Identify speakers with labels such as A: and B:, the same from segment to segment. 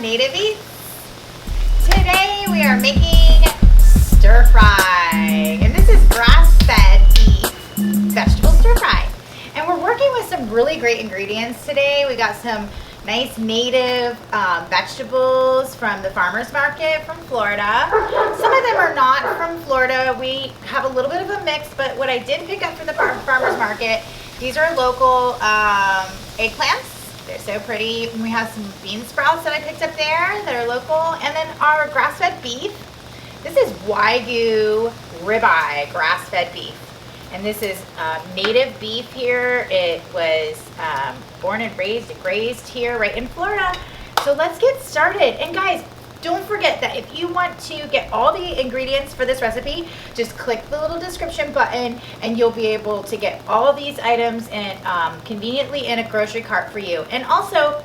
A: Native Eats. Today we are making stir fry, and this is grass-fed beef vegetable stir fry. And we're working with some really great ingredients today. We got some nice native vegetables from the farmer's market from Florida. Some of them are not from Florida. We have a little bit of a mix, but what I did pick up from the farmer's market, these are local eggplants. They're so pretty. We have some bean sprouts that I picked up there that are local, and then our grass-fed beef. This is Wagyu ribeye grass-fed beef. And this is native beef here. It was born and raised and grazed here right in Florida. So let's get started. And guys, don't forget that if you want to get all the ingredients for this recipe, just click the little description button and you'll be able to get all of these items and conveniently in a grocery cart for you. And also,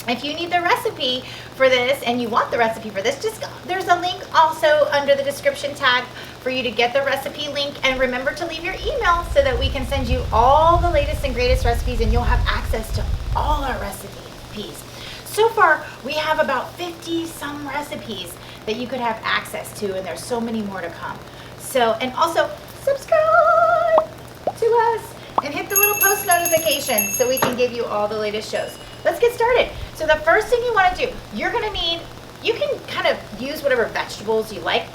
A: if you need the recipe for this and you want the recipe for this, there's a link also under the description tag for you to get the recipe link. And remember to leave your email so that we can send you all the latest and greatest recipes, and you'll have access to all our recipes. So far, we have about 50 some recipes that you could have access to, and there's so many more to come. So, and also subscribe to us and hit the little post notifications so we can give you all the latest shows. Let's get started. So the first thing you want to do, you're going to need, you can kind of use whatever vegetables you like,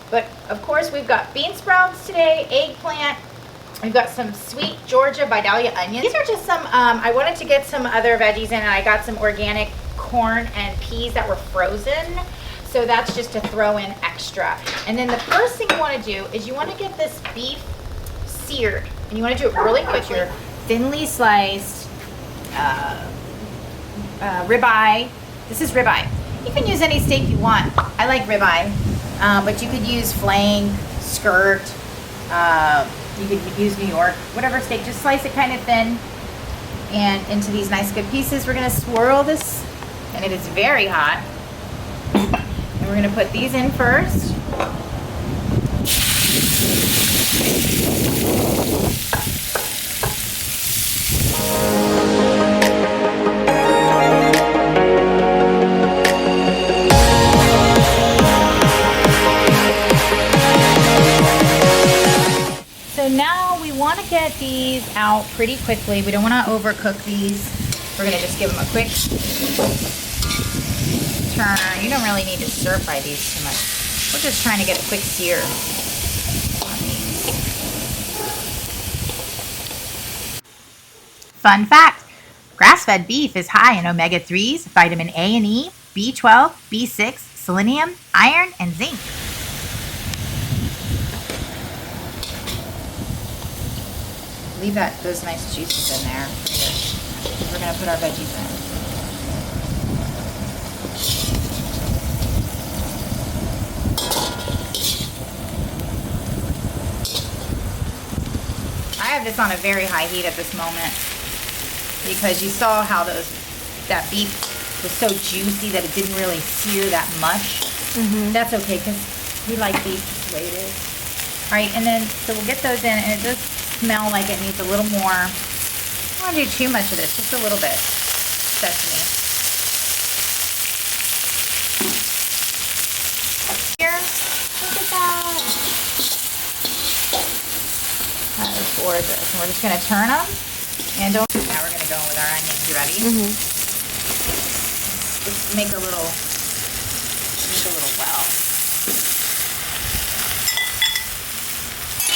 A: but of course we've got bean sprouts today, eggplant, we've got some sweet Georgia Vidalia onions. These are just some, I wanted to get some other veggies in, and I got some organic corn and peas that were frozen. So that's just to throw in extra. And then the first thing you want to do is you want to get this beef seared. And you want to do it really quick. Your thinly sliced ribeye. This is ribeye. You can use any steak you want. I like ribeye, but you could use flank, skirt, you could use New York, whatever steak. Just slice it kind of thin and into these nice good pieces. We're going to swirl this, and it is very hot. And we're going to put these in first. So now we want to get these out pretty quickly. We don't want to overcook these. We're going to just give them a quick turn. You don't really need to stir fry these too much. We're just trying to get a quick sear on these. Fun fact, grass-fed beef is high in omega-3s, vitamin A and E, B12, B6, selenium, iron, and zinc. Leave those nice juices in there. We're going to put our veggies in. I have this on a very high heat at this moment because you saw how that beef was so juicy that it didn't really sear that much. That's okay because we like beef the way it is. All right, and then so we'll get those in, and it does smell like it needs a little more. I don't want to do too much of this, just a little bit. Sesame. Here, look at that. That is gorgeous. And we're just going to turn them. And now we're going to go in with our onions. You ready? Just make a little well.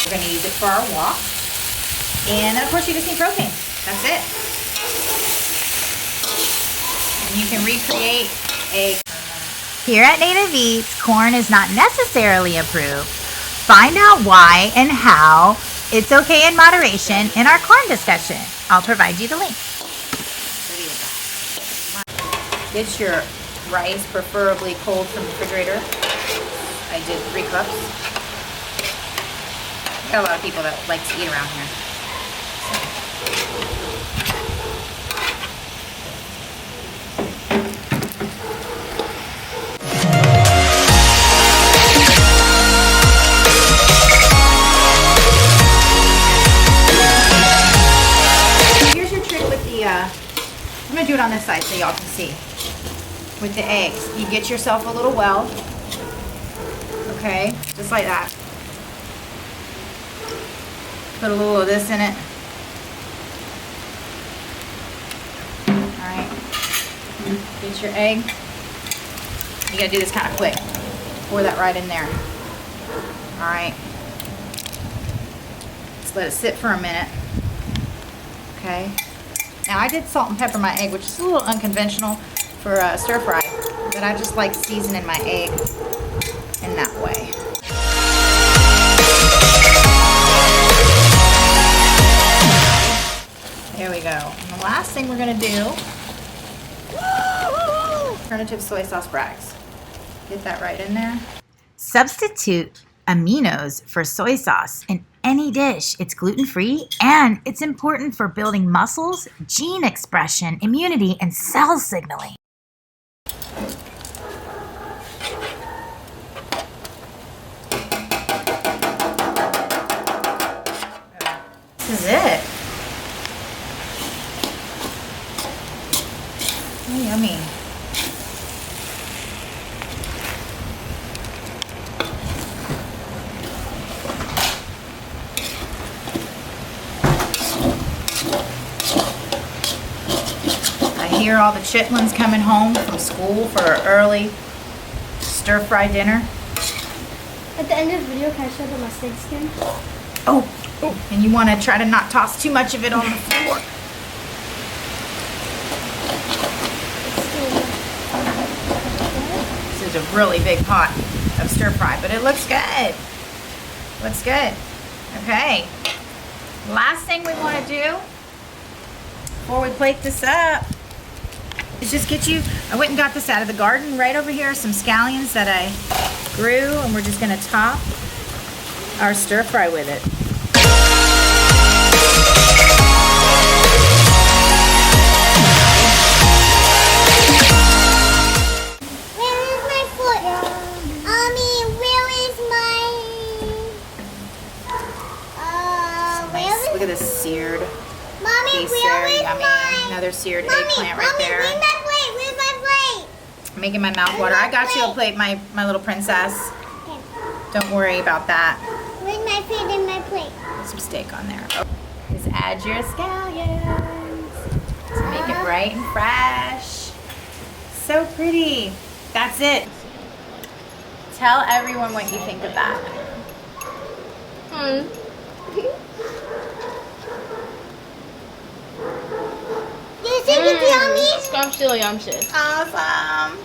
A: We're going to use it for our wok. And of course you just need protein. That's it. And you can recreate a... Here at Native Eats, corn is not necessarily approved. Find out why and how it's okay in moderation in our corn discussion. I'll provide you the link. Get your rice, preferably cold from the refrigerator. I did 3 cups. Got a lot of people that like to eat around here. Here's your trick with the, I'm going to do it on this side so y'all can see. with the eggs. You get yourself a little well. Okay, just like that. Put a little of this in it. Alright. Get your egg. You gotta do this kind of quick. Pour that right in there. Alright. Let's let it sit for a minute. Okay. Now I did salt and pepper my egg, which is a little unconventional for stir fry, but I just like seasoning my egg in that way. There we go. And the last thing we're gonna do, alternative soy sauce Bragg's. Get that right in there.
B: Substitute aminos for soy sauce in any dish. It's gluten-free and it's important for building muscles, gene expression, immunity, and cell signaling.
A: This is it. Oh, yummy. I hear all the chitlins coming home from school for an early stir-fry dinner.
C: At the end of the video, can I show the mustard skin?
A: Oh, and you want to try to not toss too much of it on the floor. This is a really big pot of stir fry, but it looks good. Looks good. Okay. Last thing we want to do before we plate this up is just get you, I went and got this out of the garden. Right over here are some scallions that I grew, and we're just going to top our stir fry with it.
C: Where is my foot? Mommy, where is my...
A: Look at this seared
C: Mommy,
A: piece
C: where
A: there.
C: is
A: Yummy.
C: my...
A: Another seared
C: Mommy,
A: eggplant right
C: Mommy,
A: there.
C: where's my plate? Where's my plate?
A: Making my mouth water. I got you a plate, my little princess.
C: Okay.
A: Don't worry about that.
C: Where's my plate and my plate?
A: Some steak on there. Oh. Just add your scallions to make it bright and fresh. So pretty. That's it. Tell everyone what you think of that.
C: Do you think it's yummy?
D: Scrumptious.
A: Awesome.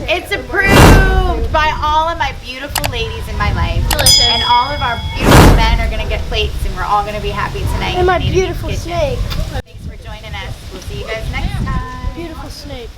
A: It's approved by all of my beautiful ladies in my life.
D: Delicious.
A: And all of our beautiful men are going to get plates, and we're all going to be happy tonight.
C: And my
A: in Native's
C: beautiful
A: kitchen.
C: snake.
A: Thanks for joining us. We'll see you guys next time.
C: Beautiful snake.